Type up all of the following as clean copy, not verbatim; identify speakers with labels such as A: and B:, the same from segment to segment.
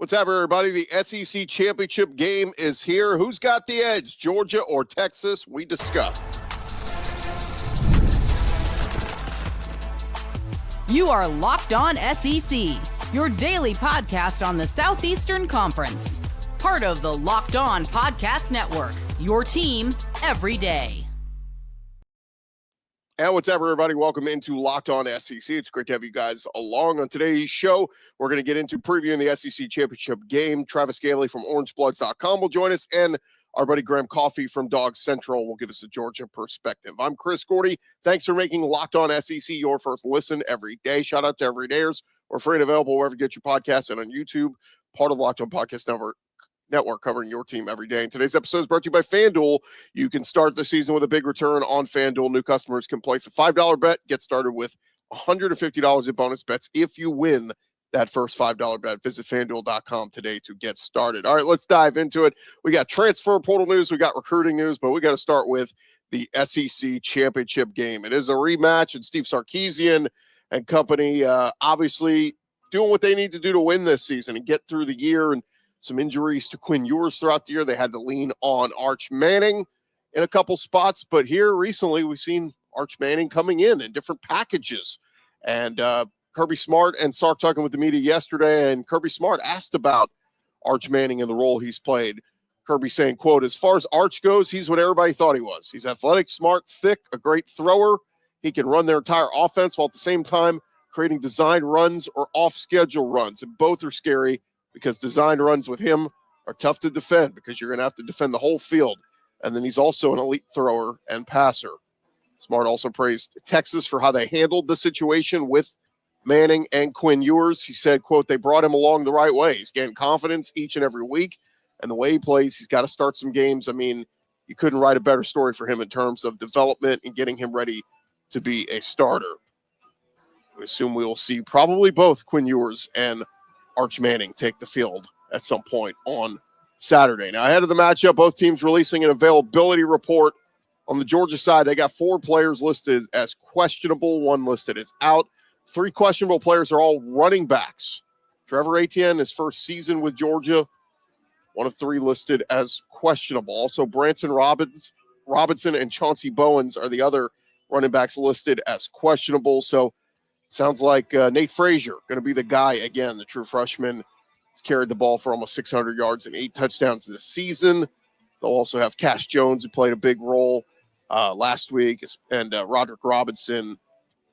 A: What's up, everybody? The SEC championship game is here. Who's got the edge, Georgia or Texas? We discuss.
B: You are Locked On SEC, your daily podcast on the Southeastern Conference. Part of the Locked On Podcast Network, your team every day.
A: And what's up, everybody? Welcome into Locked On SEC. It's great to have you guys along. On today's show, we're going to get into previewing the SEC championship game. Travis Galey from Orangebloods.com will join us, and our buddy Graham Coffey from DawgsCentral will give us a Georgia perspective. I'm Chris Gordy. Thanks for making Locked On SEC your first listen every day. Shout out to everydayers. We're free and available wherever you get your podcasts and on YouTube, part of the Locked On Podcast Network covering your team every day. And today's episode is brought to you by FanDuel. You can start the season with a big return on FanDuel. New customers can place a $5 bet, get started with $150 in bonus bets if you win that first $5 bet. Visit FanDuel.com today to get started. All right, let's dive into it. We got transfer portal news, we got recruiting news, but we got to start with the SEC championship game. It is a rematch, and Steve Sarkisian and company obviously doing what they need to do to win this season and get through the year. And some injuries to Quinn Ewers throughout the year. They had to lean on Arch Manning in a couple spots, but here recently we've seen Arch Manning coming in different packages. And Kirby Smart and Sark talking with the media yesterday, and Kirby Smart asked about Arch Manning and the role he's played. Kirby saying, quote, "As far as Arch goes, he's what everybody thought he was. He's athletic, smart, thick, a great thrower. He can run their entire offense while at the same time creating design runs or off-schedule runs, and both are scary because design runs with him are tough to defend because you're going to have to defend the whole field. And then he's also an elite thrower and passer." Smart also praised Texas for how they handled the situation with Manning and Quinn Ewers. He said, quote, "They brought him along the right way. He's getting confidence each and every week. And the way he plays, he's got to start some games. I mean, you couldn't write a better story for him in terms of development and getting him ready to be a starter." We assume we will see probably both Quinn Ewers and Arch Manning take the field at some point on Saturday. Now, ahead of the matchup, both teams releasing an availability report. On the Georgia side, they got 4 players listed as questionable, 1 listed as out. 3 questionable players are all running backs. Trevor Etienne, his first season with Georgia, 1 of 3 listed as questionable. Also, Branson Robinson and Chauncey Bowens are the other running backs listed as questionable. So sounds like Nate Frazier going to be the guy again. The true freshman has carried the ball for almost 600 yards and 8 touchdowns this season. They'll also have Cash Jones, who played a big role last week, and Roderick Robinson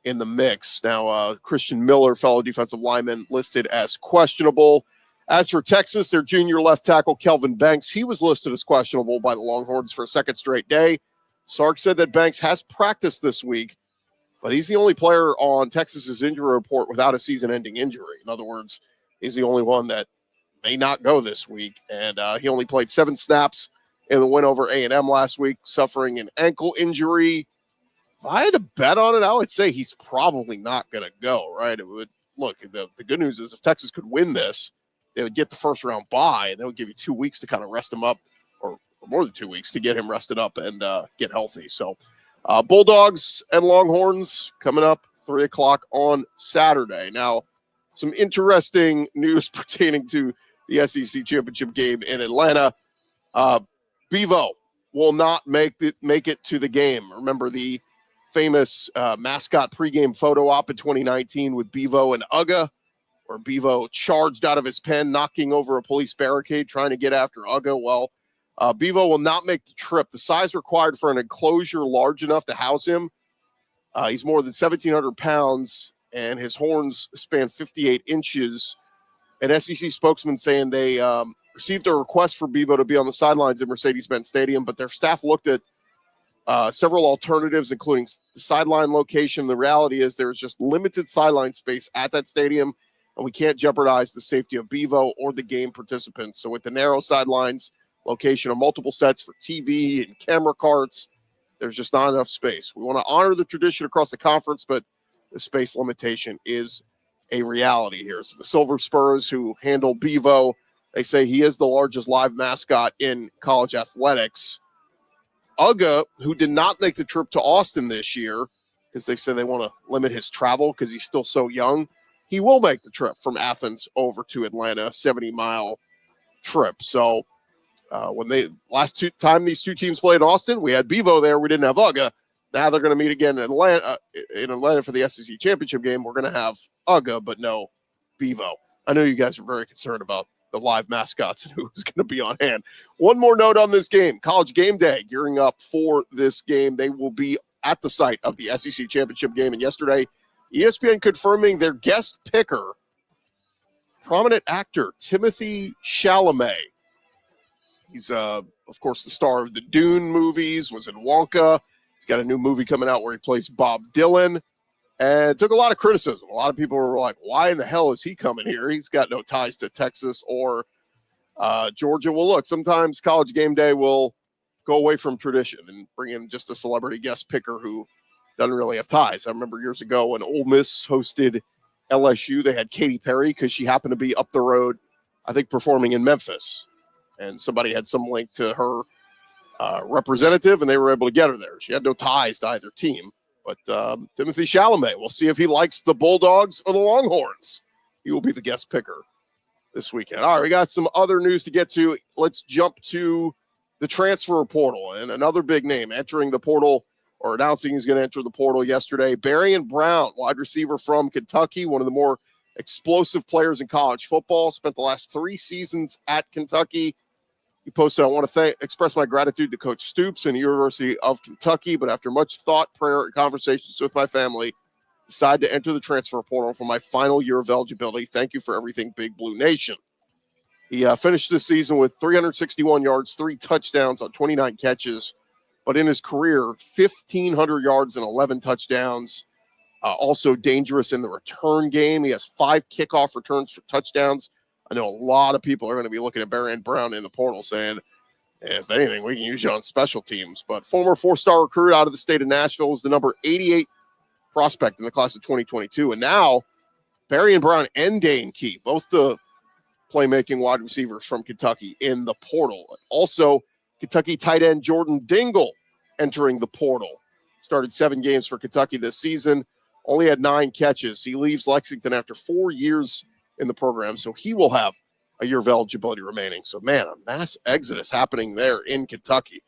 A: in the mix. Now, Christian Miller, fellow defensive lineman, listed as questionable. As for Texas, their junior left tackle, Kelvin Banks, he was listed as questionable by the Longhorns for a second straight day. Sark said that Banks has practiced this week, but he's the only player on Texas's injury report without a season-ending injury. In other words, he's the only one that may not go this week. And he only played 7 snaps in the win over A&M last week, suffering an ankle injury. If I had to bet on it, I would say he's probably not going to go, right? It would look, the good news is if Texas could win this, they would get the first-round bye, and they would give you 2 weeks to kind of rest him up, or more than 2 weeks to get him rested up and get healthy. So, Bulldogs and Longhorns coming up 3 o'clock on Saturday. Now, some interesting news pertaining to the SEC championship game in Atlanta. Bevo will not make it to the game. Remember the famous mascot pregame photo op in 2019 with Bevo and Uga, where Bevo charged out of his pen, knocking over a police barricade, trying to get after Uga? Well, Bevo will not make the trip. The size required for an enclosure large enough to house him, he's more than 1,700 pounds, and his horns span 58 inches. An SEC spokesman saying they received a request for Bevo to be on the sidelines at Mercedes-Benz Stadium, but their staff looked at several alternatives, including the sideline location. The reality is there's just limited sideline space at that stadium, and we can't jeopardize the safety of Bevo or the game participants. So with the narrow sidelines, location of multiple sets for TV and camera carts, there's just not enough space. We want to honor the tradition across the conference, but the space limitation is a reality here. So the Silver Spurs, who handle Bevo, they say he is the largest live mascot in college athletics. Uga, who did not make the trip to Austin this year because they said they want to limit his travel because he's still so young, he will make the trip from Athens over to Atlanta, a 70-mile trip. So when last time these two teams played Austin, we had Bevo there. We didn't have Uga. Now they're going to meet again in Atlanta for the SEC championship game. We're going to have Uga, but no Bevo. I know you guys are very concerned about the live mascots and who's going to be on hand. One more note on this game. College Game Day gearing up for this game. They will be at the site of the SEC championship game. And yesterday, ESPN confirming their guest picker, prominent actor Timothy Chalamet. He's, of course, the star of the Dune movies, was in Wonka. He's got a new movie coming out where he plays Bob Dylan. And it took a lot of criticism. A lot of people were like, why in the hell is he coming here? He's got no ties to Texas or Georgia. Well, look, sometimes College Game Day will go away from tradition and bring in just a celebrity guest picker who doesn't really have ties. I remember years ago when Ole Miss hosted LSU, they had Katy Perry because she happened to be up the road, I think, performing in Memphis. And somebody had some link to her representative, and they were able to get her there. She had no ties to either team. But Timothy Chalamet, we'll see if he likes the Bulldogs or the Longhorns. He will be the guest picker this weekend. All right, we got some other news to get to. Let's jump to the transfer portal. And another big name entering the portal or announcing he's going to enter the portal yesterday. Barian Brown, wide receiver from Kentucky, one of the more explosive players in college football. Spent the last 3 seasons at Kentucky. He posted, I want to express my gratitude to Coach Stoops and the University of Kentucky, but after much thought, prayer, and conversations with my family, decided to enter the transfer portal for my final year of eligibility. Thank you for everything, Big Blue Nation. He finished this season with 361 yards, 3 touchdowns on 29 catches, but in his career, 1,500 yards and 11 touchdowns. Also dangerous in the return game. He has 5 kickoff returns for touchdowns. I know a lot of people are going to be looking at Barian Brown in the portal saying, if anything, we can use you on special teams. But former 4-star recruit out of the state of Nashville was the number 88 prospect in the class of 2022. And now Barian Brown and Dane Key, both the playmaking wide receivers from Kentucky in the portal. Also, Kentucky tight end Jordan Dingle entering the portal. Started 7 games for Kentucky this season. Only had 9 catches. He leaves Lexington after 4 years in the program, so he will have a year of eligibility remaining. So, man, a mass exodus happening there in Kentucky.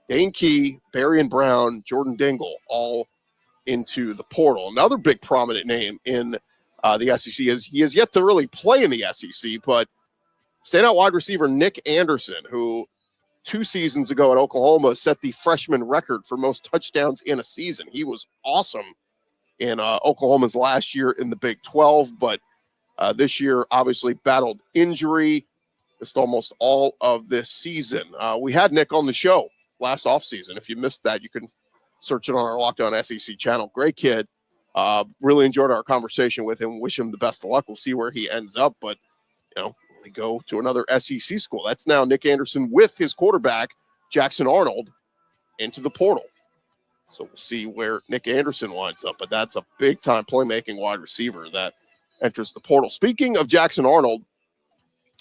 A: Dane Key, Barian Brown, Jordan Dingle, all into the portal. Another big prominent name in the SEC is he has yet to really play in the SEC, but standout wide receiver Nick Anderson, who 2 seasons ago at Oklahoma set the freshman record for most touchdowns in a season. He was awesome in Oklahoma's last year in the Big 12, but this year, obviously, battled injury. Missed almost all of this season. We had Nick on the show last offseason. If you missed that, you can search it on our Locked On SEC channel. Great kid. Really enjoyed our conversation with him. Wish him the best of luck. We'll see where he ends up. But, we go to another SEC school. That's now Nick Anderson with his quarterback, Jackson Arnold, into the portal. So we'll see where Nick Anderson winds up. But that's a big-time playmaking wide receiver that enters the portal. Speaking of Jackson Arnold,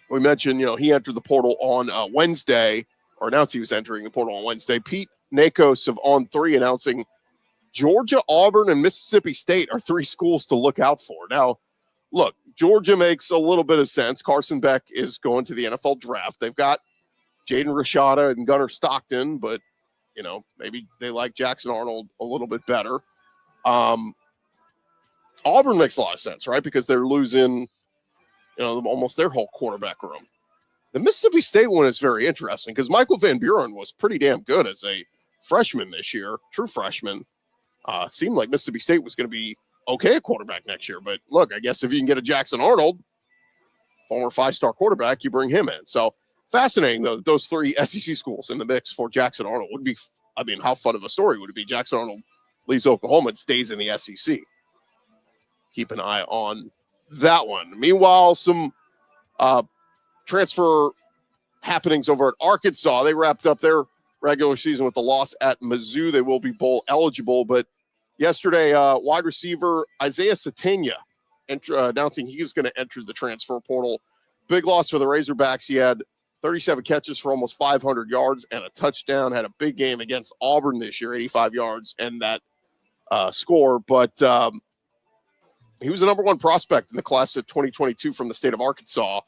A: we mentioned, he entered the portal on Wednesday, or announced he was entering the portal on Wednesday. Pete Nakos of On3 announcing Georgia, Auburn, and Mississippi State are 3 schools to look out for. Now, look, Georgia makes a little bit of sense. Carson Beck is going to the NFL draft. They've got Jaden Rashada and Gunnar Stockton, but, maybe they like Jackson Arnold a little bit better. Auburn makes a lot of sense, right? Because they're losing, almost their whole quarterback room. The Mississippi State one is very interesting because Michael Van Buren was pretty damn good as a freshman this year, true freshman. Seemed like Mississippi State was going to be okay at quarterback next year. But look, I guess if you can get a Jackson Arnold, former 5-star quarterback, you bring him in. So fascinating, though, those 3 SEC schools in the mix for Jackson Arnold would be, how fun of a story would it be? Jackson Arnold leaves Oklahoma and stays in the SEC. Keep an eye on that one. Meanwhile, some transfer happenings over at Arkansas. They wrapped up their regular season with the loss at Mizzou. They will be bowl eligible. But yesterday, wide receiver Isaiah Satania announcing he's going to enter the transfer portal. Big loss for the Razorbacks. He had 37 catches for almost 500 yards and a touchdown. Had a big game against Auburn this year, 85 yards and that score. But he was the number one prospect in the class of 2022 from the state of Arkansas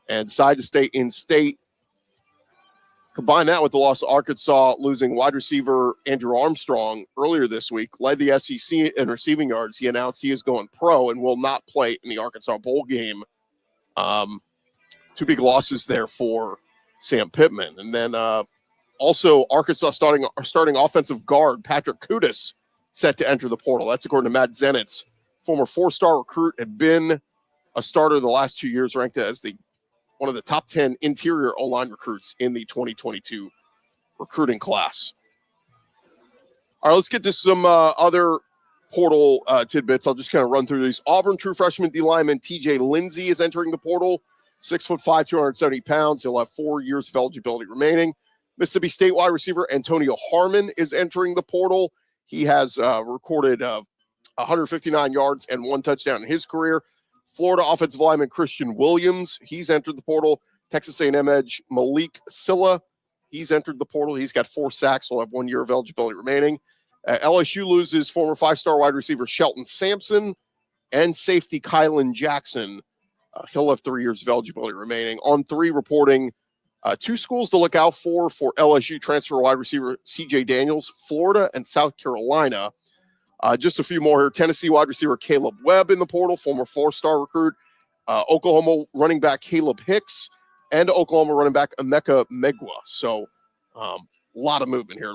A: and decided to stay in state. Combine that with the loss of Arkansas losing wide receiver Andrew Armstrong earlier this week, led the SEC in receiving yards. He announced he is going pro and will not play in the Arkansas Bowl game. Two big losses there for Sam Pittman. And then also Arkansas starting offensive guard Patrick Kudus set to enter the portal. That's according to Matt Zenitz, former four-star recruit, had been a starter the last 2 years, ranked as one of the top 10 interior O-line recruits in the 2022 recruiting class. All right, let's get to some other portal tidbits. I'll just kind of run through these. Auburn true freshman D lineman TJ Lindsey is entering the portal. 6'5", 270 pounds. He'll have 4 years of eligibility remaining. Mississippi State wide receiver Antonio Harmon is entering the portal. He has recorded 159 yards and 1 touchdown in his career. Florida offensive lineman Christian Williams, he's entered the portal. Texas A&M edge Malik Silla, he's entered the portal. He's got 4 sacks. He'll have 1 year of eligibility remaining. LSU loses former 5-star wide receiver Shelton Sampson and safety Kylan Jackson. He'll have 3 years of eligibility remaining. On 3 reporting, 2 schools to look out for LSU transfer wide receiver CJ Daniels, Florida and South Carolina. Just a few more here. Tennessee wide receiver Caleb Webb in the portal, former 4-star recruit. Oklahoma running back Caleb Hicks and Oklahoma running back Emeka Megwa. So a lot of movement here,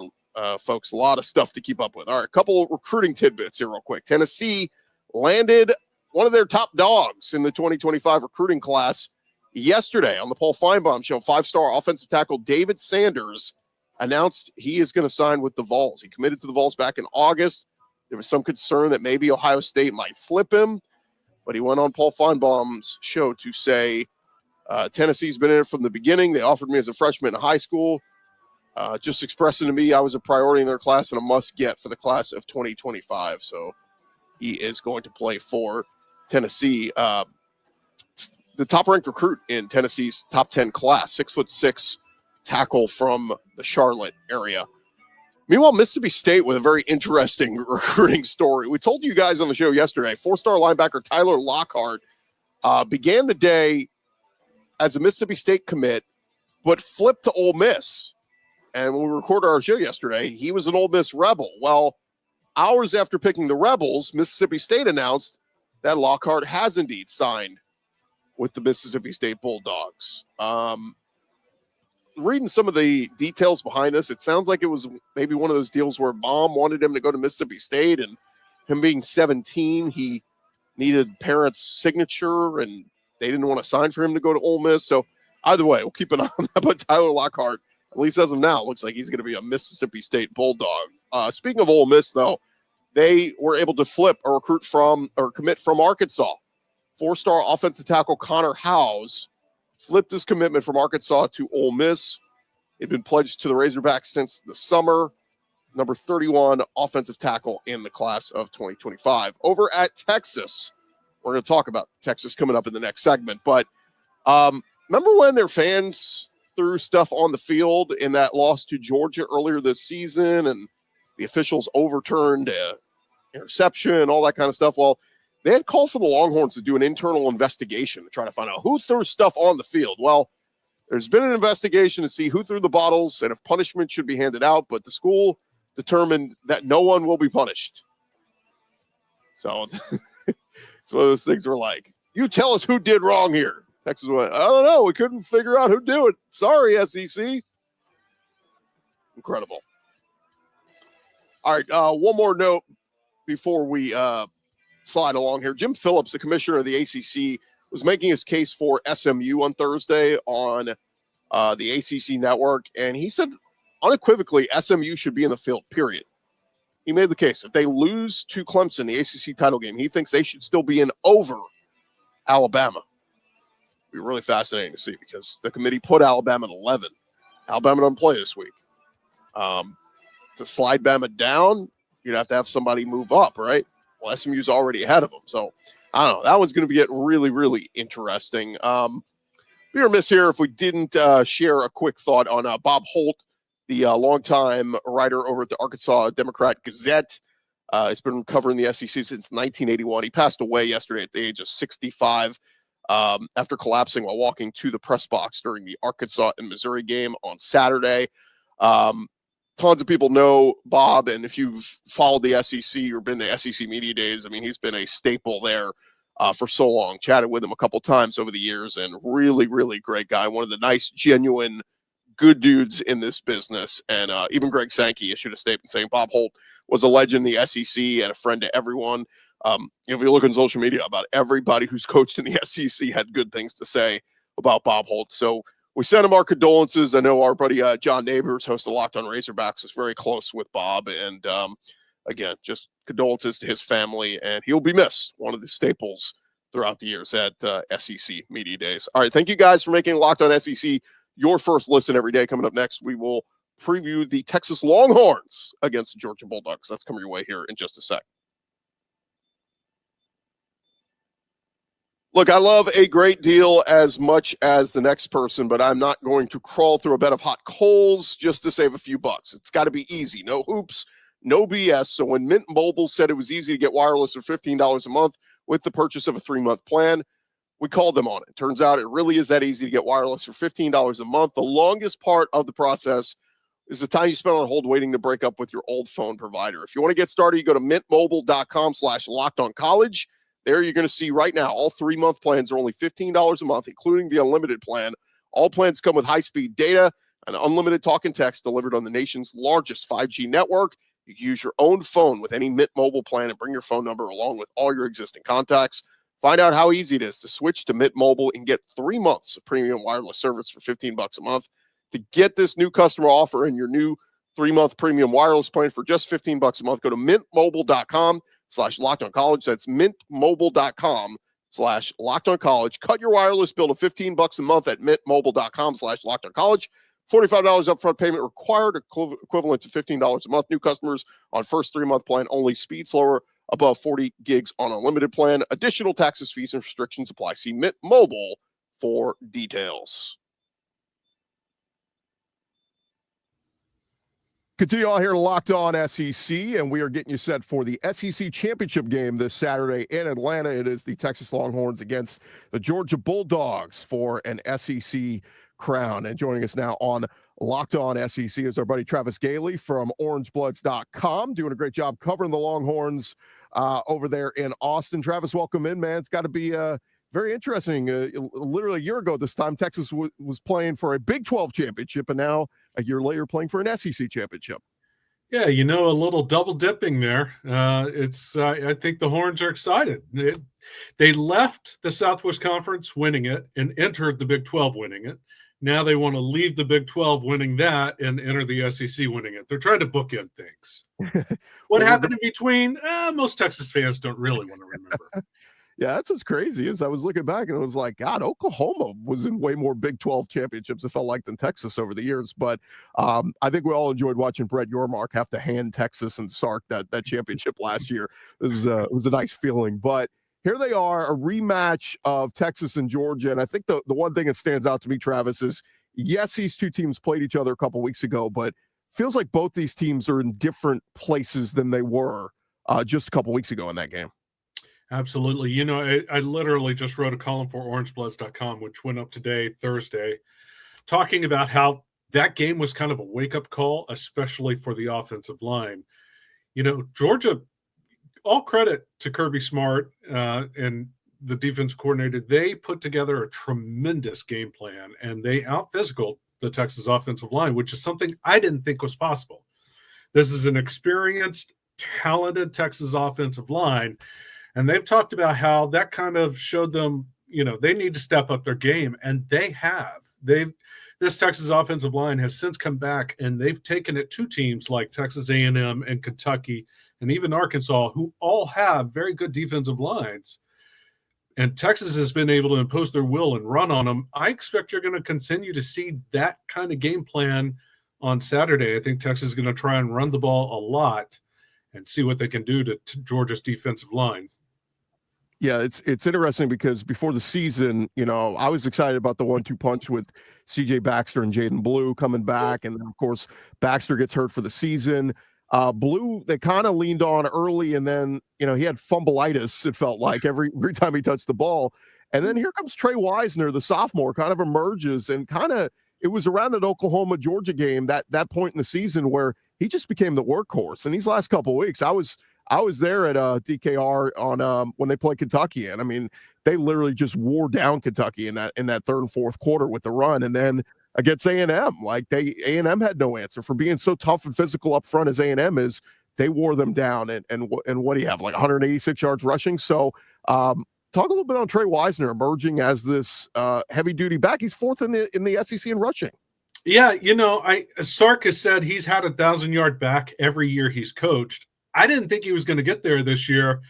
A: folks. A lot of stuff to keep up with. All right, a couple of recruiting tidbits here real quick. Tennessee landed one of their top dogs in the 2025 recruiting class yesterday on the Paul Feinbaum Show. 5-star offensive tackle David Sanders announced he is going to sign with the Vols. He committed to the Vols back in August. There was some concern that maybe Ohio State might flip him, but he went on Paul Feinbaum's show to say, Tennessee's been in it from the beginning. They offered me as a freshman in high school, just expressing to me I was a priority in their class and a must-get for the class of 2025. So he is going to play for Tennessee. The top-ranked recruit in Tennessee's top 10 class, 6'6" tackle from the Charlotte area. Meanwhile, Mississippi State with a very interesting recruiting story. We told you guys on the show yesterday, 4-star linebacker Tyler Lockhart began the day as a Mississippi State commit, but flipped to Ole Miss. And when we recorded our show yesterday, he was an Ole Miss Rebel. Well, hours after picking the Rebels, Mississippi State announced that Lockhart has indeed signed with the Mississippi State Bulldogs. Reading some of the details behind this, it sounds like it was maybe one of those deals where Mom wanted him to go to Mississippi State, and him being 17, he needed parents' signature, and they didn't want to sign for him to go to Ole Miss. So either way, we'll keep an eye on that. But Tyler Lockhart, at least as of now, looks like he's going to be a Mississippi State Bulldog. Speaking of Ole Miss, though, they were able to flip a recruit from or commit from Arkansas. 4-star offensive tackle Connor Howes flipped his commitment from Arkansas to Ole Miss. He'd been pledged to the Razorbacks since the summer. Number 31 offensive tackle in the class of 2025. Over at Texas, we're going to talk about Texas coming up in the next segment. But remember when their fans threw stuff on the field in that loss to Georgia earlier this season, and the officials overturned interception and all that kind of stuff? Well, they had called for the Longhorns to do an internal investigation to try to find out who threw stuff on the field. Well, there's been an investigation to see who threw the bottles and if punishment should be handed out, but the school determined that no one will be punished. So it's one of those things where, like, you tell us who did wrong here. Texas went, I don't know. We couldn't figure out who did it. Sorry, SEC. Incredible. All right, one more note before we slide along here. Jim Phillips, the commissioner of the ACC, was making his case for SMU on Thursday on the ACC network, and he said unequivocally SMU should be in the field, period. He made the case. If they lose to Clemson, the ACC title game, he thinks they should still be in over Alabama. It'll be really fascinating to see because the committee put Alabama at 11. Alabama doesn't play this week. To slide Bama down, you'd have to have somebody move up, right? Well, SMU's already ahead of them. So, I don't know. That one's going to be getting really, really interesting. Be remiss here if we didn't share a quick thought on Bob Holt, the longtime writer over at the Arkansas Democrat Gazette. He's been covering the SEC since 1981. He passed away yesterday at the age of 65 after collapsing while walking to the press box during the Arkansas and Missouri game on Saturday. Tons of people know Bob, and if you've followed the SEC or been to SEC Media Days, I mean, he's been a staple there for so long. Chatted with him a couple times over the years, and really, really great guy. One of the nice, genuine, good dudes in this business. And even Greg Sankey issued a statement saying Bob Holt was a legend in the SEC and a friend to everyone. If you look on social media, about everybody who's coached in the SEC had good things to say about Bob Holt. So we send him our condolences. I know our buddy John Neighbors, host of Locked on Razorbacks, is very close with Bob. And again, just condolences to his family. And he'll be missed, one of the staples throughout the years at SEC Media Days. All right, thank you guys for making Locked on SEC your first listen every day. Coming up next, we will preview the Texas Longhorns against the Georgia Bulldogs. That's coming your way here in just a sec. Look, I love a great deal as much as the next person, but I'm not going to crawl through a bed of hot coals just to save a few bucks. It's got to be easy. No hoops, no BS. So when Mint Mobile said it was easy to get wireless for $15 a month with the purchase of a 3-month plan, we called them on it. Turns out it really is that easy to get wireless for $15 a month. The longest part of the process is the time you spend on hold waiting to break up with your old phone provider. If you want to get started, you go to mintmobile.com/lockedoncollege. There you're going to see right now all 3-month plans are only $15 a month, including the unlimited plan. All plans come with high-speed data and unlimited talk and text delivered on the nation's largest 5G network. You can use your own phone with any Mint Mobile plan and bring your phone number along with all your existing contacts. Find out how easy it is to switch to Mint Mobile and get 3 months of premium wireless service for $15 a month. To get this new customer offer and your new 3-month premium wireless plan for just $15 a month, go to mintmobile.com/lockedoncollege. That's mintmobile.com/lockedoncollege. Cut your wireless bill to $15 a month at mintmobile.com/lockedoncollege. $45 upfront payment required, equivalent to $15 a month. New customers on first 3-month plan only. Speed slower above 40 gigs on unlimited plan. Additional taxes, fees, and restrictions apply. See Mint Mobile for details. Continue on here, Locked On SEC, and we are getting you set for the SEC championship game this Saturday in Atlanta. It is the Texas Longhorns against the Georgia Bulldogs for an SEC crown. And joining us now on Locked On SEC is our buddy Travis Galey from Orangebloods.com, doing a great job covering the Longhorns over there in Austin. Travis, welcome in, man. It's got to be very interesting. Literally a year ago this time, Texas was playing for a Big 12 championship, and now a year later playing for an SEC championship.
C: Yeah, a little double dipping there. I think the Horns are excited. They left the Southwest Conference winning it and entered the Big 12 winning it. Now they want to leave the Big 12 winning that and enter the SEC winning it. They're trying to bookend things. What happened in between? Most Texas fans don't really want to remember.
A: Yeah, that's what's crazy is I was looking back and it was like, God, Oklahoma was in way more Big 12 championships, it felt like, than Texas over the years. But I think we all enjoyed watching Brett Yormark have to hand Texas and Sark that championship last year. It was a nice feeling. But here they are, a rematch of Texas and Georgia. And I think the one thing that stands out to me, Travis, is yes, these two teams played each other a couple weeks ago, but feels like both these teams are in different places than they were just a couple weeks ago in that game.
C: Absolutely. I literally just wrote a column for Orangebloods.com, which went up today, Thursday, talking about how that game was kind of a wake-up call, especially for the offensive line. Georgia, all credit to Kirby Smart and the defense coordinator. They put together a tremendous game plan, and they out-physicaled the Texas offensive line, which is something I didn't think was possible. This is an experienced, talented Texas offensive line. And they've talked about how that kind of showed them, they need to step up their game, and they have. This Texas offensive line has since come back, and they've taken it to teams like Texas A&M and Kentucky and even Arkansas, who all have very good defensive lines. And Texas has been able to impose their will and run on them. I expect you're going to continue to see that kind of game plan on Saturday. I think Texas is going to try and run the ball a lot and see what they can do to Georgia's defensive line.
A: Yeah, it's interesting because before the season, I was excited about the 1-2 punch with C.J. Baxter and Jaden Blue coming back. And then, of course, Baxter gets hurt for the season. Blue, they kind of leaned on early, and then, he had fumbleitis, it felt like, every time he touched the ball. And then here comes Trey Wisner, the sophomore, kind of emerges, and it was around that Oklahoma-Georgia game, that point in the season where he just became the workhorse. And these last couple of weeks, I was there at DKR on when they played Kentucky, and I mean, they literally just wore down Kentucky in that third and fourth quarter with the run. And then against A&M, A&M had no answer for being so tough and physical up front as A&M is. They wore them down, and what do you have, like 186 yards rushing? So talk a little bit on Trey Wisner emerging as this heavy duty back. He's fourth in the SEC in rushing.
C: Yeah, Sark has said he's had 1,000-yard back every year he's coached. I didn't think he was going to get there this year,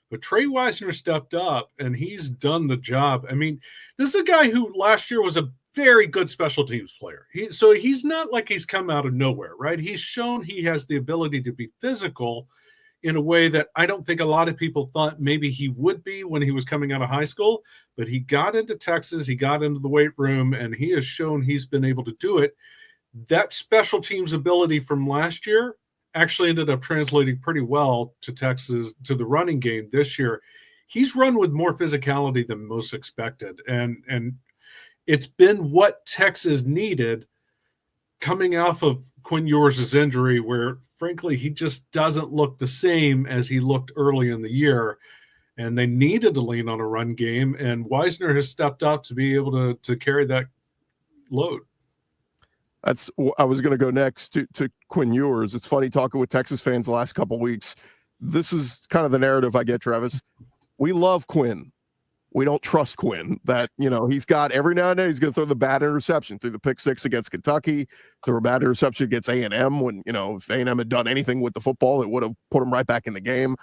C: but Trey Wisner stepped up, and he's done the job. I mean, this is a guy who last year was a very good special teams player. So he's not like he's come out of nowhere, right? He's shown he has the ability to be physical in a way that I don't think a lot of people thought maybe he would be when he was coming out of high school. But he got into Texas, he got into the weight room, and he has shown he's been able to do it. That special teams ability from last year actually ended up translating pretty well to Texas, to the running game this year. He's run with more physicality than most expected. And it's been what Texas needed coming off of Quinn Ewers' injury, where, frankly, he just doesn't look the same as he looked early in the year. And they needed to lean on a run game, and Wisner has stepped up to be able to carry that load.
A: I was going to go next to Quinn Ewers. It's funny talking with Texas fans the last couple of weeks. This is kind of the narrative I get, Travis. We love Quinn. We don't trust Quinn. That, he's got every now and then he's going to throw the bad interception, through the pick six against Kentucky, throw a bad interception against A&M when, if A&M had done anything with the football, it would have put him right back in the game.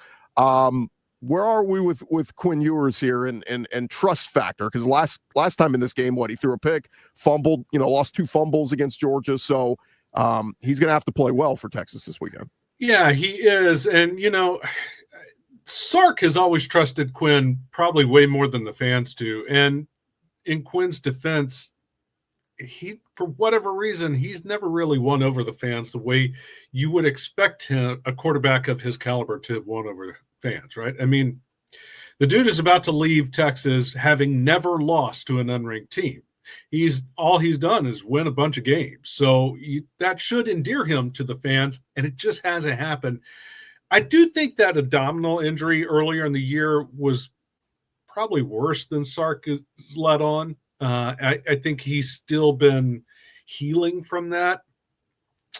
A: Where are we with Quinn Ewers here and trust factor? Because last time in this game, he threw a pick, fumbled, lost 2 fumbles against Georgia. So he's going to have to play well for Texas this weekend.
C: Yeah, he is. And, Sark has always trusted Quinn probably way more than the fans do. And in Quinn's defense, he, for whatever reason, he's never really won over the fans the way you would expect him, a quarterback of his caliber, to have won over fans, right? I mean, the dude is about to leave Texas having never lost to an unranked team. All he's done is win a bunch of games. So that should endear him to the fans, and it just hasn't happened. I do think that abdominal injury earlier in the year was probably worse than Sark has let on. I think he's still been healing from that.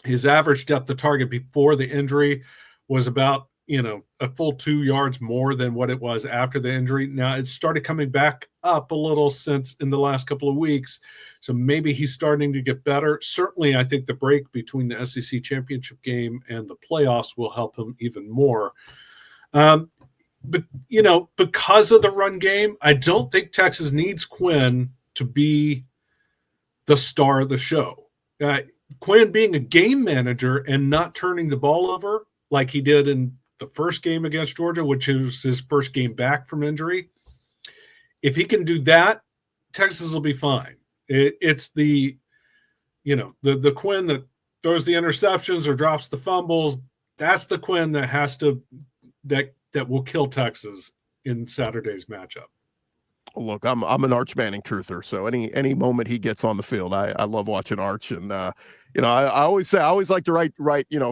C: His average depth of target before the injury was about, a full 2 yards more than what it was after the injury. Now it started coming back up a little since in the last couple of weeks. So maybe he's starting to get better. Certainly, I think the break between the SEC championship game and the playoffs will help him even more. But, because of the run game, I don't think Texas needs Quinn to be the star of the show. Quinn being a game manager and not turning the ball over like he did in the first game against Georgia, which is his first game back from injury. If he can do that, Texas will be fine. It's the Quinn that throws the interceptions or drops the fumbles. That's the Quinn that will kill Texas in Saturday's matchup.
A: Look, I'm an Arch Manning truther, so any moment he gets on the field, I love watching Arch. And I always like to write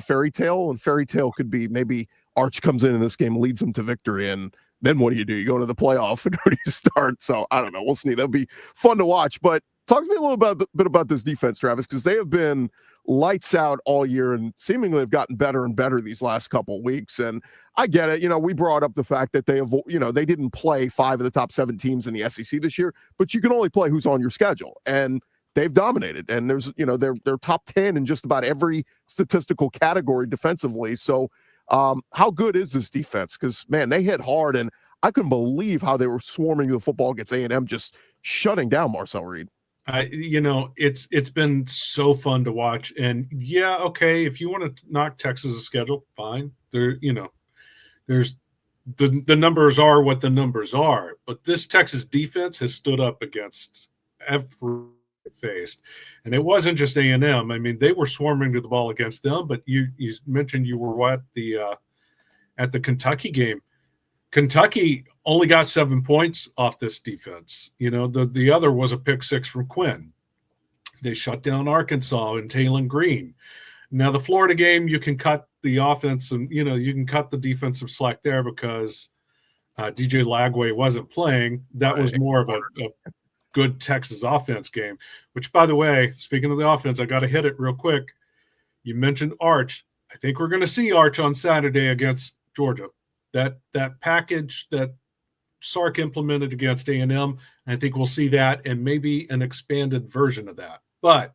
A: fairy tale, and fairy tale could be maybe Arch comes in this game, leads them to victory, and then what do? You go to the playoff, and who do you start? So I don't know. We'll see. That'll be fun to watch. But talk to me a little bit about this defense, Travis, because they have been lights out all year and seemingly have gotten better and better these last couple weeks. And I get it. We brought up the fact that they didn't play 5 of the top 7 teams in the SEC this year, but you can only play who's on your schedule. And they've dominated. And there's, they're top 10 in just about every statistical category defensively. So how good is this defense? Because, man, they hit hard, and I couldn't believe how they were swarming the football against A&M, just shutting down Marcel Reed.
C: It's been so fun to watch. And yeah, okay, if you want to knock Texas' schedule, fine. There's the numbers are what the numbers are. But this Texas defense has stood up against every faced. And it wasn't just A&M. I mean, they were swarming to the ball against them, but you mentioned you were at the Kentucky game. Kentucky only got 7 points off this defense. You know, the other was a pick six from Quinn. They shut down Arkansas and Taylon Green. Now, the Florida game, you can cut the offense and, you know, you can cut the defensive slack there because DJ Lagway wasn't playing. That was more of a good Texas offense game, which, by the way, speaking of the offense, I got to hit it real quick. You mentioned Arch. I think we're going to see Arch on Saturday against Georgia. That package that Sark implemented against A&M, I think we'll see that and maybe an expanded version of that. But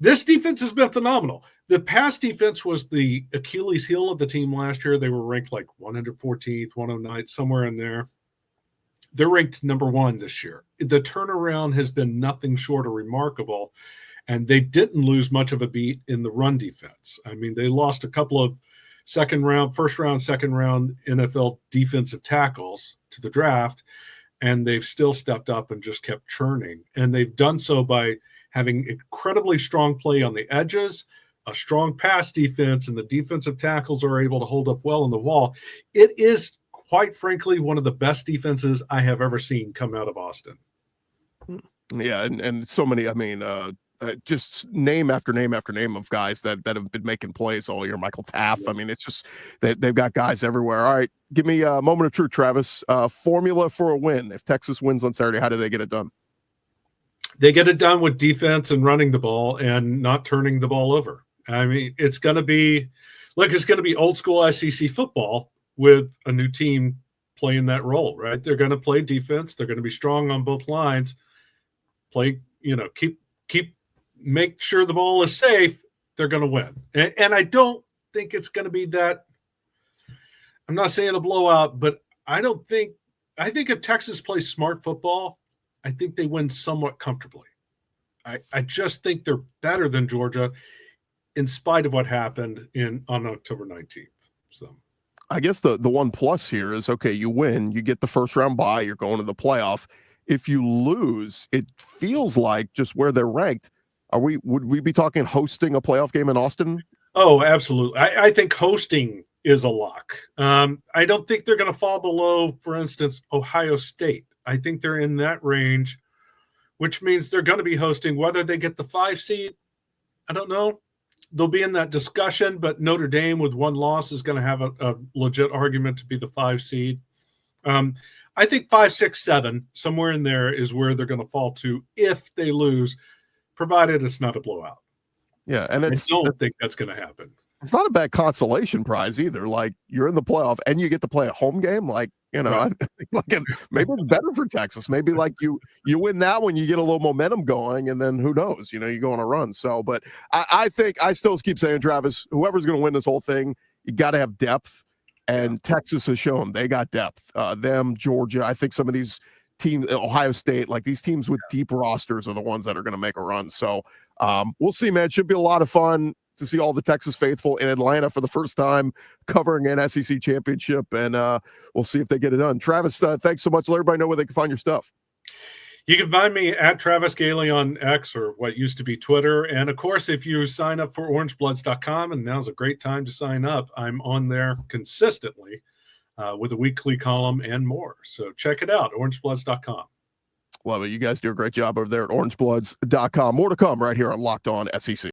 C: this defense has been phenomenal. The pass defense was the Achilles heel of the team last year. They were ranked like 114th, 109th, somewhere in there. They're ranked number 1 this year. The turnaround has been nothing short of remarkable, and they didn't lose much of a beat in the run defense. I mean, they lost a couple of first round, second round NFL defensive tackles to the draft, and they've still stepped up and just kept churning. And they've done so by having incredibly strong play on the edges, a strong pass defense, and the defensive tackles are able to hold up well on the wall. It is, quite frankly, one of the best defenses I have ever seen come out of Austin.
A: Yeah, and so many, I mean, just name after name after name of guys that have been making plays all year. Michael Taff. I mean, it's just they've got guys everywhere. All right, give me a moment of truth, Travis. Formula for a win. If Texas wins on Saturday, how do they get it done?
C: They get it done with defense and running the ball and not turning the ball over. I mean, it's going to be old school SEC football with a new team playing that role, right? They're going to play defense. They're going to be strong on both lines. Make sure the ball is safe. They're going to win. And I don't think it's going to be that. I'm not saying a blowout, but I think if Texas plays smart football, I think they win somewhat comfortably. I just think they're better than Georgia in spite of what happened on October 19th. So
A: I guess the one plus here is, okay, you win, you get the first round bye, you're going to the playoff. If you lose, it feels like just where they're ranked. Would we be talking hosting a playoff game in Austin?
C: Oh, absolutely. I think hosting is a lock. I don't think they're going to fall below, for instance, Ohio State. I think they're in that range, which means they're going to be hosting. Whether they get the 5 seed, I don't know. They'll be in that discussion, but Notre Dame with one loss is going to have a legit argument to be the 5 seed. I think 5, 6, 7, somewhere in there is where they're going to fall to if they lose, provided it's not a blowout.
A: Yeah, and I
C: don't think that's going to happen.
A: It's not a bad consolation prize either. Like, you're in the playoff and you get to play a home game. Like, you know, right. Maybe it's better for Texas. Maybe like you win that one, you get a little momentum going, and then who knows? You know, you go on a run. So, but I think I still keep saying, Travis, whoever's going to win this whole thing, you got to have depth, and Texas has shown they got depth. Georgia, I think some of these teams, Ohio State, like these teams with deep rosters are the ones that are going to make a run. So we'll see, man. It should be a lot of fun to see all the Texas faithful in Atlanta for the first time covering an SEC championship, and we'll see if they get it done. Travis, thanks so much. Let everybody know where they can find your stuff.
C: You can find me at Travis Galey on X, or what used to be Twitter. And, of course, if you sign up for orangebloods.com, and now's a great time to sign up, I'm on there consistently with a weekly column and more. So check it out, orangebloods.com.
A: Love it. You guys do a great job over there at orangebloods.com. More to come right here on Locked On SEC.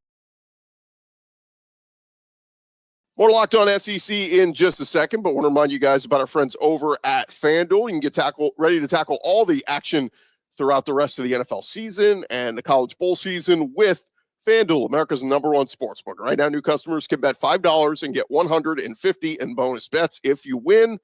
A: More Locked On SEC in just a second, but want to remind you guys about our friends over at FanDuel. You can get ready to tackle all the action throughout the rest of the NFL season and the college bowl season with FanDuel, America's #1 sportsbook. Right now, new customers can bet $5 and get $150 in bonus bets if you win.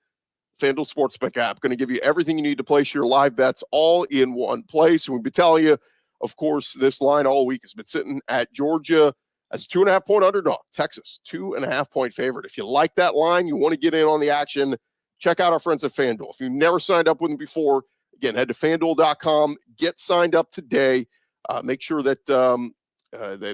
A: FanDuel Sportsbook app going to give you everything you need to place your live bets all in one place. And we'll be telling you, of course, this line all week has been sitting at Georgia as a 2.5-point underdog. Texas, 2.5-point favorite. If you like that line, you want to get in on the action, check out our friends at FanDuel. If you never signed up with them before, again, head to FanDuel.com, get signed up today. Make sure that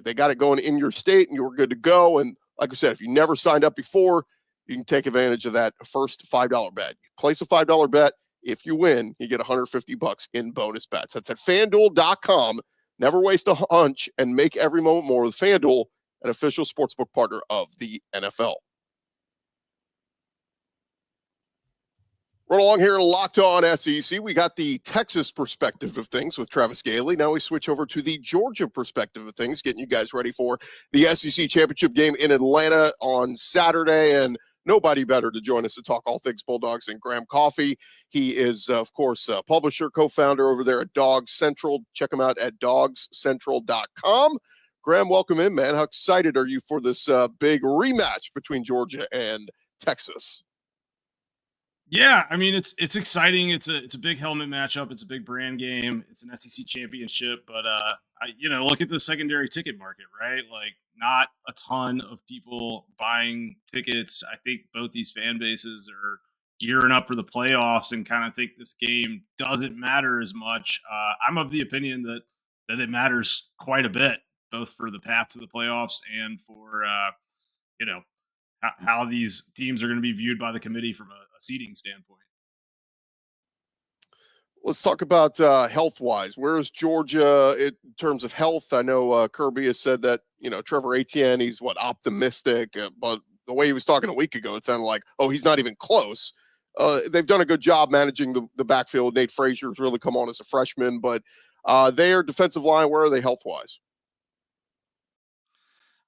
A: they got it going in your state and you're good to go. And like I said, if you never signed up before, you can take advantage of that first $5 bet. You place a $5 bet. If you win, you get $150 in bonus bets. That's at FanDuel.com. Never waste a hunch and make every moment more with FanDuel, an official sportsbook partner of the NFL. We're along here in Locked On SEC. We got the Texas perspective of things with Travis Galey. Now we switch over to the Georgia perspective of things, getting you guys ready for the SEC championship game in Atlanta on Saturday. And nobody better to join us to talk all things Bulldogs than Graham Coffey. He is, of course, a publisher, co-founder over there at DawgsCentral. Check him out at DawgsCentral.com. Graham, welcome in, man. How excited are you for this big rematch between Georgia and Texas?
D: Yeah, I mean it's exciting. It's a big helmet matchup. It's a big brand game. It's an SEC championship, but look at the secondary ticket market, right? Like not a ton of people buying tickets. I think both these fan bases are gearing up for the playoffs and kind of think this game doesn't matter as much. I'm of the opinion that it matters quite a bit, both for the path to the playoffs and for how these teams are going to be viewed by the committee from a seeding standpoint.
A: Let's talk about health-wise. Where is Georgia in terms of health? I know Kirby has said that, Trevor Etienne, he's optimistic, but the way he was talking a week ago, it sounded like, he's not even close. They've done a good job managing the backfield. Nate Frazier has really come on as a freshman, but their defensive line, where are they health-wise?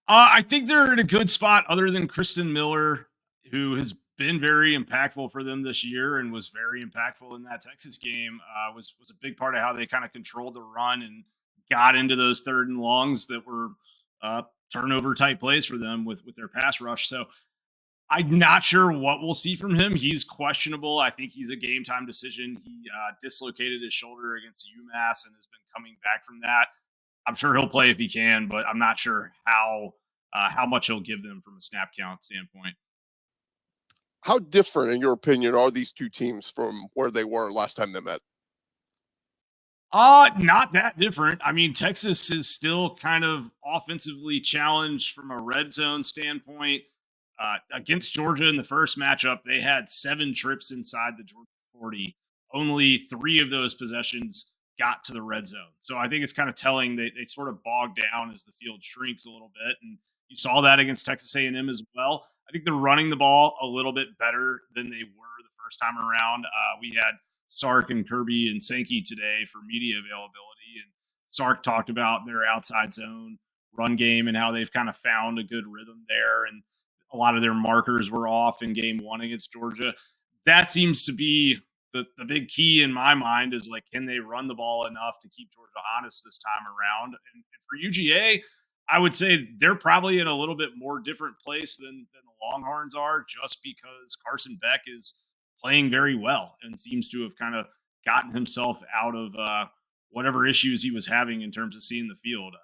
D: I think they're in a good spot other than Kristen Miller, who has been very impactful for them this year and was very impactful in that Texas game. Was a big part of how they kind of controlled the run and got into those third and longs that were turnover type plays for them with their pass rush. So I'm not sure what we'll see from him. He's questionable. I think he's a game time decision. He dislocated his shoulder against UMass and has been coming back from that. I'm sure he'll play if he can, but I'm not sure how much he'll give them from a snap count standpoint.
A: How different, in your opinion, are these two teams from where they were last time they met?
D: Not that different. I mean, Texas is still kind of offensively challenged from a red zone standpoint. Against Georgia in the first matchup, they had 7 trips inside the Georgia 40. Only 3 of those possessions got to the red zone. So I think it's kind of telling they sort of bogged down as the field shrinks a little bit. And you saw that against Texas A&M as well. I think they're running the ball a little bit better than they were the first time around. We had Sark and Kirby and Sankey today for media availability. And Sark talked about their outside zone run game and how they've kind of found a good rhythm there. And a lot of their markers were off in game 1 against Georgia. That seems to be the big key in my mind is like, can they run the ball enough to keep Georgia honest this time around? And for UGA, I would say they're probably in a little bit more different place than the Longhorns are, just because Carson Beck is playing very well and seems to have kind of gotten himself out of whatever issues he was having in terms of seeing the field.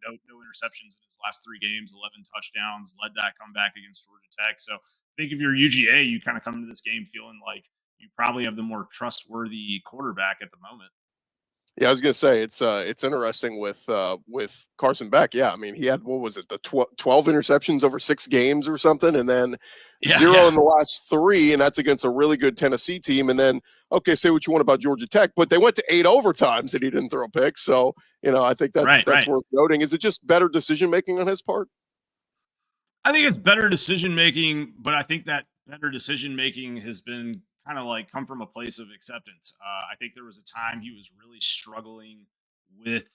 D: No interceptions in his last 3 games, 11 touchdowns, led that comeback against Georgia Tech. So I think if you're UGA, you kind of come into this game feeling like you probably have the more trustworthy quarterback at the moment.
A: Yeah, I was gonna say it's interesting with Carson Beck. Yeah, I mean he had, what was it, the 12 interceptions over 6 games or something, and then 0 in the last 3, and that's against a really good Tennessee team. And then say what you want about Georgia Tech, but they went to 8 overtimes and he didn't throw a pick. So I think that's worth noting. Is it just better decision making on his part?
D: I think it's better decision making, but I think that better decision making has been kind of like come from a place of acceptance. I think there was a time he was really struggling with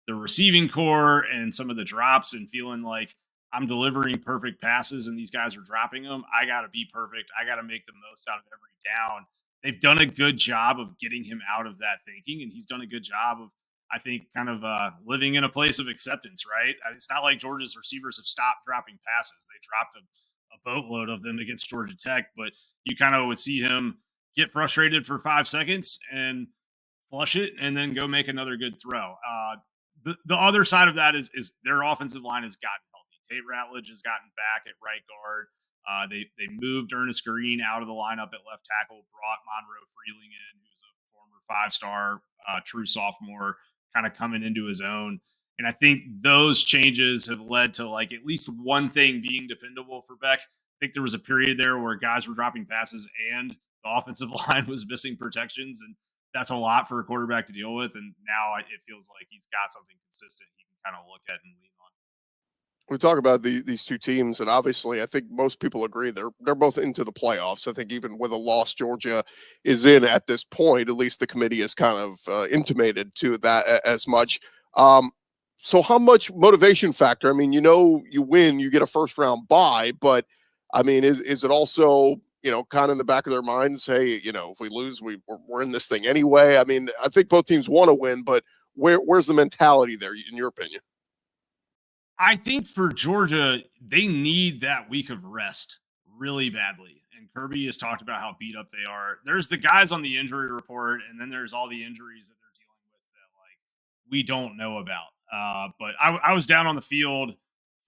D: the receiving core and some of the drops and feeling like I'm delivering perfect passes and these guys are dropping them. I got to be perfect. I got to make the most out of every down. They've done a good job of getting him out of that thinking, and he's done a good job of, I think, kind of living in a place of acceptance, right? It's not like Georgia's receivers have stopped dropping passes. They dropped a boatload of them against Georgia Tech, but you kind of would see him get frustrated for 5 seconds and flush it and then go make another good throw. The other side of that is their offensive line has gotten healthy. Tate Ratledge has gotten back at right guard. They moved Ernest Green out of the lineup at left tackle, brought Monroe Freeling in, who's a former 5-star true sophomore, kind of coming into his own. And I think those changes have led to like at least one thing being dependable for Beck. I think there was a period there where guys were dropping passes and the offensive line was missing protections. And that's a lot for a quarterback to deal with. And now it feels like he's got something consistent he can kind of look at and lean on.
A: We talk about these two teams, and obviously, I think most people agree they're both into the playoffs. I think even with a loss, Georgia is in at this point. At least the committee has kind of intimated to that as much. So, how much motivation factor? I mean, you win, you get a first round bye, but I mean, is it also kind of in the back of their minds? Hey, if we lose, we're in this thing anyway. I mean, I think both teams want to win, but where's the mentality there, in your opinion?
D: I think for Georgia, they need that week of rest really badly. And Kirby has talked about how beat up they are. There's the guys on the injury report, and then there's all the injuries that they're dealing with that we don't know about. But I was down on the field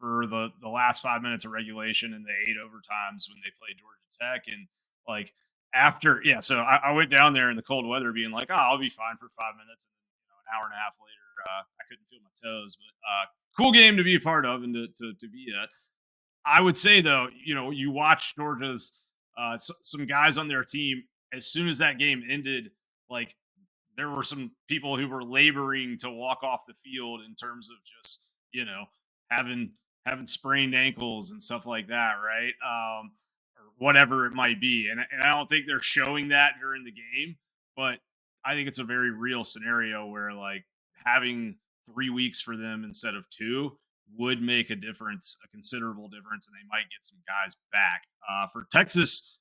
D: for the last 5 minutes of regulation and the 8 overtimes when they played Georgia Tech. And so I went down there in the cold weather being like, oh, I'll be fine for 5 minutes. And an hour and a half later, I couldn't feel my toes. But cool game to be a part of and to be at. I would say, though, you watch Georgia's some guys on their team. As soon as that game ended, there were some people who were laboring to walk off the field in terms of just having sprained ankles and stuff like that, right? Or whatever it might be. And I don't think they're showing that during the game, but I think it's a very real scenario where having 3 weeks for them instead of 2 would make a difference, a considerable difference, and they might get some guys back. For Texas,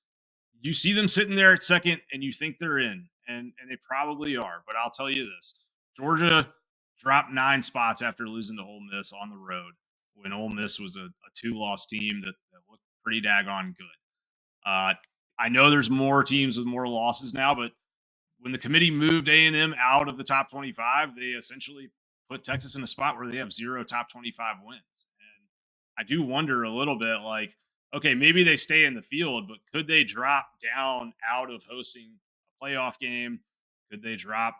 D: you see them sitting there at second and you think they're in, and they probably are. But I'll tell you this, Georgia dropped 9 spots after losing to Ole Miss on the road when Ole Miss was a 2-loss team that looked pretty daggone good. I know there's more teams with more losses now, but when the committee moved A&M out of the top 25, they essentially put Texas in a spot where they have 0 top 25 wins. And I do wonder a little bit okay, maybe they stay in the field, but could they drop down out of hosting a playoff game? Could they drop,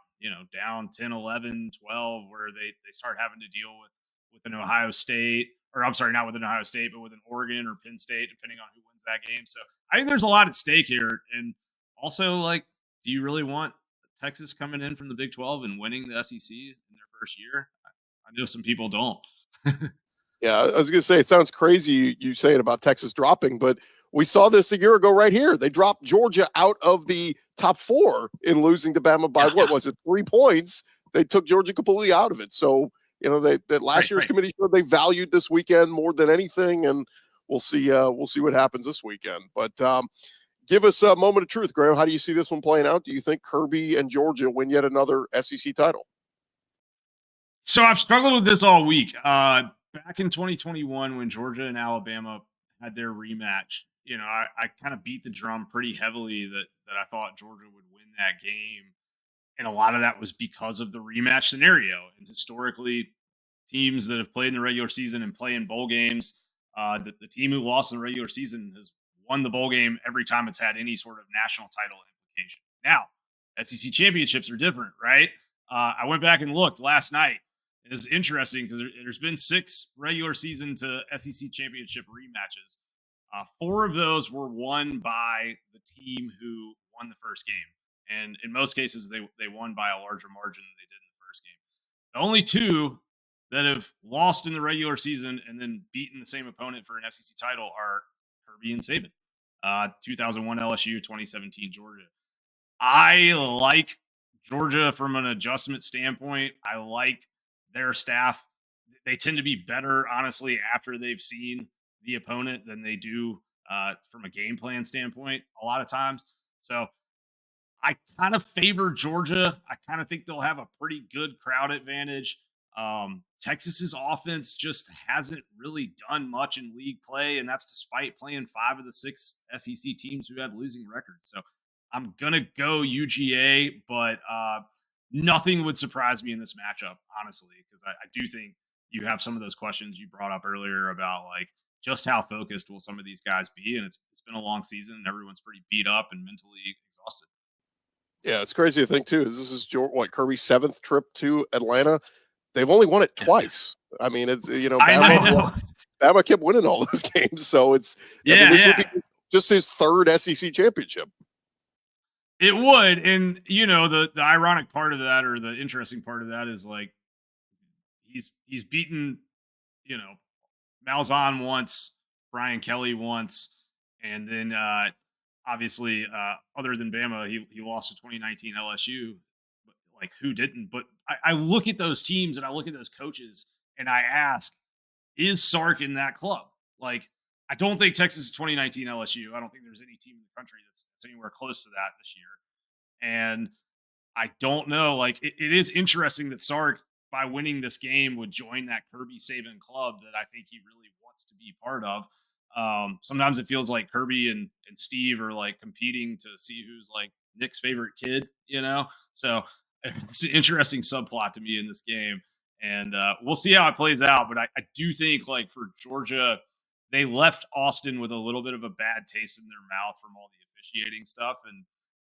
D: down 10, 11, 12, where they start having to deal with an Ohio State, or I'm sorry, not with an Ohio State, but with an Oregon or Penn State, depending on who wins that game. So I think there's a lot at stake here. And also, do you really want Texas coming in from the Big 12 and winning the SEC in their first year? I know some people don't.
A: Yeah, I was going to say, it sounds crazy you saying about Texas dropping, but we saw this a year ago right here. They dropped Georgia out of the top 4 in losing to Bama by, what was it, 3 points? They took Georgia completely out of it. So, that last year's committee showed they valued this weekend more than anything, and we'll see what happens this weekend. But give us a moment of truth, Graham. How do you see this one playing out? Do you think Kirby and Georgia win yet another SEC title?
D: So I've struggled with this all week. Back in 2021, when Georgia and Alabama had their rematch, I kind of beat the drum pretty heavily that I thought Georgia would win that game. And a lot of that was because of the rematch scenario. And historically, teams that have played in the regular season and play in bowl games, the team who lost in the regular season has won the bowl game every time it's had any sort of national title implication. Now, SEC championships are different, right? I went back and looked last night. It's interesting because there's been 6 regular season to SEC championship rematches. 4 of those were won by the team who won the first game. And in most cases, they won by a larger margin than they did in the first game. The only 2 that have lost in the regular season and then beaten the same opponent for an SEC title are Kirby and Saban. 2001 LSU, 2017 Georgia. I like Georgia from an adjustment standpoint. I like their staff. They tend to be better, honestly, after they've seen the opponent than they do from a game plan standpoint a lot of times. So I kind of favor Georgia. I kind of think they'll have a pretty good crowd advantage. Texas's offense just hasn't really done much in league play, and that's despite playing 5 of the 6 SEC teams who had losing records. So I'm going to go UGA, but nothing would surprise me in this matchup, honestly, because I do think you have some of those questions you brought up earlier about just how focused will some of these guys be. And it's been a long season and everyone's pretty beat up and mentally exhausted.
A: Yeah, it's crazy to think too. This is Kirby's 7th trip to Atlanta. They've only won it twice. I mean, it's Bama kept winning all those games, so this would be just his 3rd SEC championship.
D: It would. And, the ironic part of that, or the interesting part of that, is like he's beaten, Malzahn once, Brian Kelly once, and then obviously other than Bama, he lost to 2019 LSU. But, like, who didn't? But I look at those teams and I look at those coaches and I ask, is Sark in that club? Like, I don't think Texas is 2019 LSU. I don't think there's any team in the country that's anywhere close to that this year. And I don't know. Like, it is interesting that Sark, by winning this game, would join that Kirby Saban club that I think he really wants to be part of. Sometimes it feels like Kirby and Steve are like competing to see who's like Nick's favorite kid, So it's an interesting subplot to me in this game. And we'll see how it plays out. But I do think, like, for Georgia, they left Austin with a little bit of a bad taste in their mouth from all the officiating stuff. And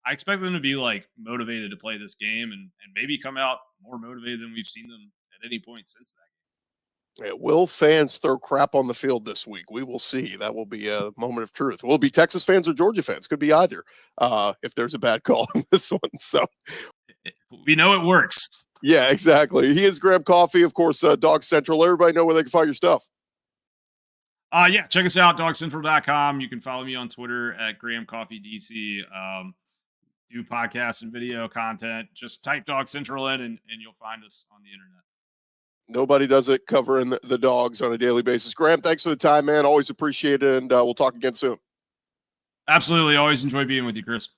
D: I expect them to be, like, motivated to play this game and maybe come out more motivated than we've seen them at any point since that game.
A: Yeah, will fans throw crap on the field this week? We will see. That will be a moment of truth. Will it be Texas fans or Georgia fans? Could be either if there's a bad call in this one. So
D: we know it works.
A: Yeah, exactly. He is Graham Coffey, of course, DawgsCentral. Everybody know where they can find your stuff.
D: Yeah, check us out, DawgsCentral.com. You can follow me on Twitter at Graham Coffey DC. Do podcasts and video content. Just type DawgsCentral in and you'll find us on the internet.
A: Nobody does it covering the dogs on a daily basis. Graham, thanks for the time, man. Always appreciate it, and we'll talk again soon.
D: Absolutely. Always enjoy being with you, Chris.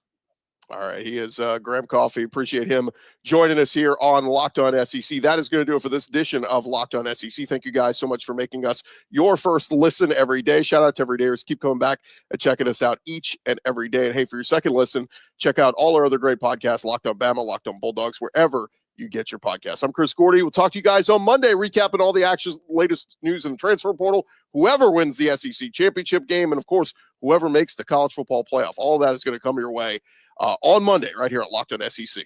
A: All right. He is Graham Coffey. Appreciate him joining us here on Locked On SEC. That is going to do it for this edition of Locked On SEC. Thank you guys so much for making us your first listen every day. Shout out to everydayers. Keep coming back and checking us out each and every day. And hey, for your second listen, check out all our other great podcasts, Locked On Bama, Locked On Bulldogs, wherever you get your podcasts. I'm Chris Gordy. We'll talk to you guys on Monday, recapping all the action, latest news in the transfer portal, whoever wins the SEC championship game, and of course, whoever makes the college football playoff. All that is going to come your way on Monday right here at Locked On SEC.